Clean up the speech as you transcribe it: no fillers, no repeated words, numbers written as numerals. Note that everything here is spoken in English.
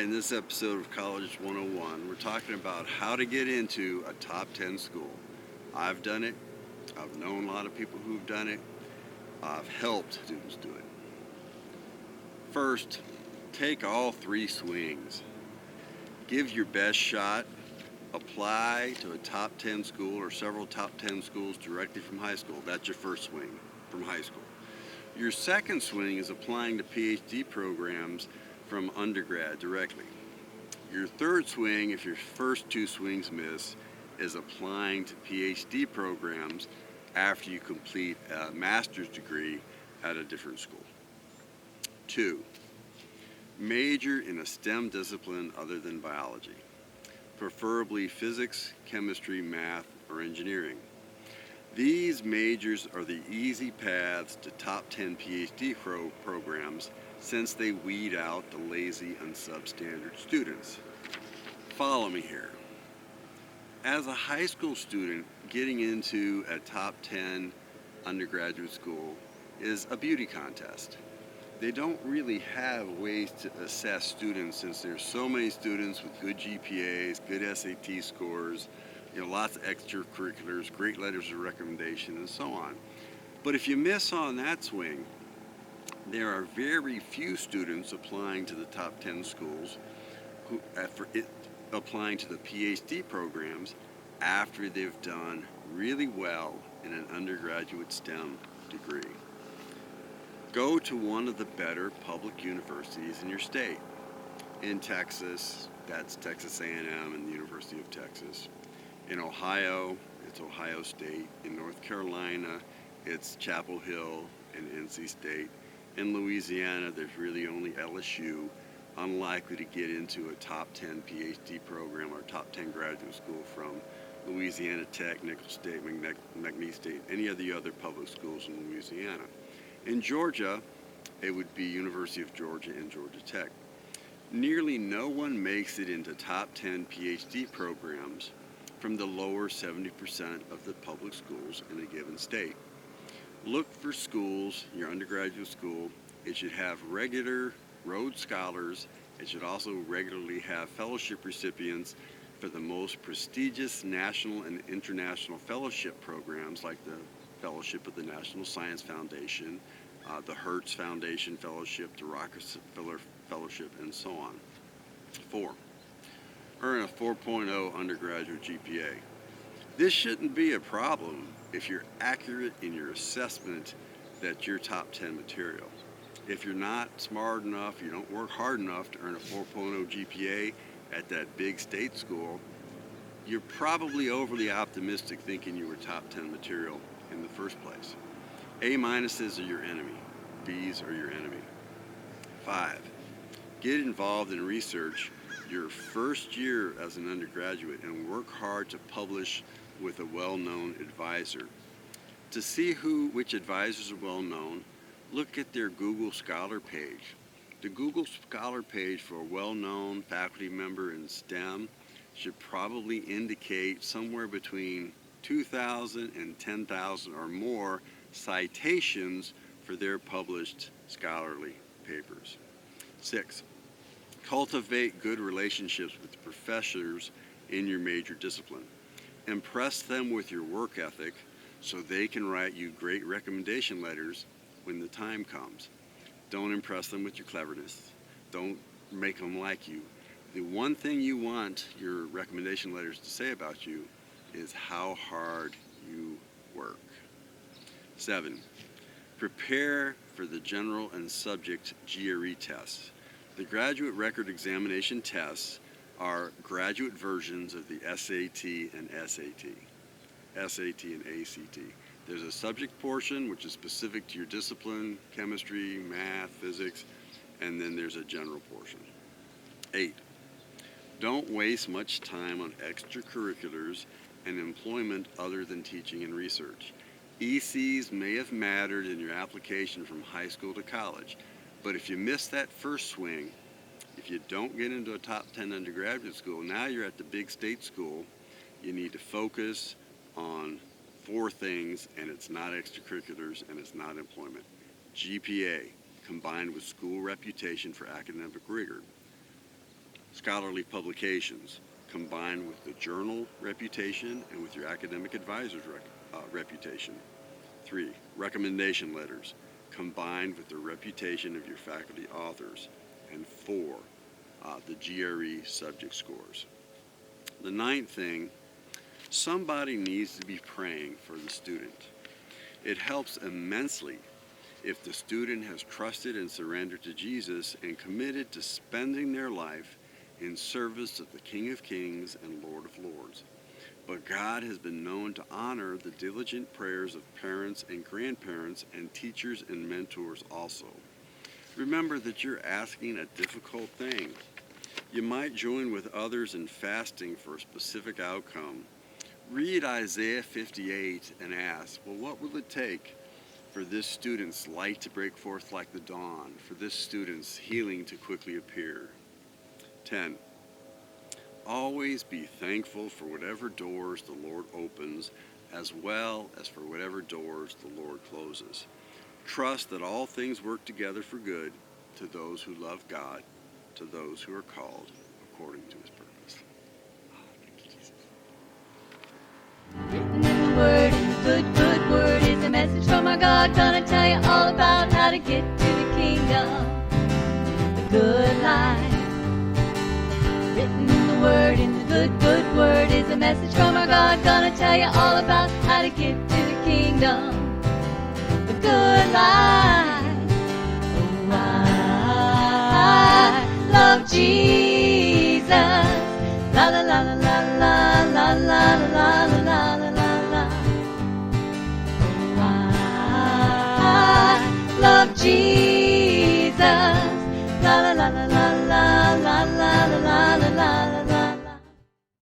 in this episode of College 101, we're talking about how to get into a top 10 school. I've done it. I've known a lot of people who've done it. I've helped students do it. First, take all 3 swings. Give your best shot. Apply to a top 10 school or several top 10 schools directly from high school. That's your first swing from high school. Your second swing is applying to PhD programs from undergrad directly. Your third swing, if your first 2 swings miss, is applying to PhD programs after you complete a master's degree at a different school. 2, major in a STEM discipline other than biology, preferably physics, chemistry, math, or engineering. These majors are the easy paths to top 10 PhD programs since they weed out the lazy and substandard students. Follow me here. As a high school student, getting into a top 10 undergraduate school is a beauty contest. They don't really have ways to assess students since there's so many students with good GPAs, good SAT scores, lots of extracurriculars, great letters of recommendation, and so on. But if you miss on that swing, there are very few students applying to the top 10 schools applying to the PhD programs after they've done really well in an undergraduate STEM degree. Go to one of the better public universities in your state. In Texas, that's Texas A&M and the University of Texas. In Ohio, it's Ohio State. In North Carolina, it's Chapel Hill and NC State. In Louisiana, there's really only LSU, unlikely to get into a top 10 PhD program or top 10 graduate school from Louisiana Tech, Nicholls State, McNeese State, any of the other public schools in Louisiana. In Georgia, it would be University of Georgia and Georgia Tech. Nearly no one makes it into top 10 PhD programs from the lower 70% of the public schools in a given state. Look for schools, your undergraduate school. It should have regular Rhodes Scholars. It should also regularly have fellowship recipients for the most prestigious national and international fellowship programs like the Fellowship of the National Science Foundation, the Hertz Foundation Fellowship, the Rockefeller Fellowship, and so on. 4, earn a 4.0 undergraduate GPA. This shouldn't be a problem if you're accurate in your assessment that you're top 10 material. If you're not smart enough, you don't work hard enough to earn a 4.0 GPA at that big state school, you're probably overly optimistic thinking you were top 10 material in the first place. A minuses are your enemy. B's are your enemy. 5, get involved in research your first year as an undergraduate and work hard to publish with a well-known advisor. To see which advisors are well-known, look at their Google Scholar page. The Google Scholar page for a well-known faculty member in STEM should probably indicate somewhere between 2,000 and 10,000 or more citations for their published scholarly papers. 6, cultivate good relationships with professors in your major discipline. Impress them with your work ethic so they can write you great recommendation letters when the time comes. Don't impress them with your cleverness. Don't make them like you. The one thing you want your recommendation letters to say about you is how hard you work. 7, prepare for the general and subject GRE tests. The graduate record examination tests are graduate versions of the SAT and SAT and ACT. There's a subject portion which is specific to your discipline, chemistry, math, physics, and then there's a general portion. 8, don't waste much time on extracurriculars and employment other than teaching and research. ECs may have mattered in your application from high school to college, but if you miss that first swing, if you don't get into a top 10 undergraduate school, now you're at the big state school, you need to focus on 4 things, and it's not extracurriculars and it's not employment. GPA combined with school reputation for academic rigor. scholarly publications, combined with the journal reputation and with your academic advisor's reputation. 3, recommendation letters, combined with the reputation of your faculty authors. And 4, the GRE subject scores. The 9th thing, somebody needs to be praying for the student. It helps immensely if the student has trusted and surrendered to Jesus and committed to spending their life in service of the King of Kings and Lord of Lords. But God has been known to honor the diligent prayers of parents and grandparents and teachers and mentors also. Remember that you're asking a difficult thing. You might join with others in fasting for a specific outcome. Read Isaiah 58 and ask, well, what will it take for this student's light to break forth like the dawn, for this student's healing to quickly appear? 10. Always be thankful for whatever doors the Lord opens, as well as for whatever doors the Lord closes. Trust that all things work together for good to those who love God, to those who are called according to his purpose. Thank you, Jesus. Written in the Word, in the good, good Word, is a message from our God. Gonna tell you all about how to get to the kingdom, the good life. Written in the Word, in the good, good Word, is a message from our God. Gonna tell you all about how to get to the kingdom, the good life. Oh, I love Jesus. La la la la la la la la la la la la la. Oh, I love Jesus. La la la la la la la la la la la.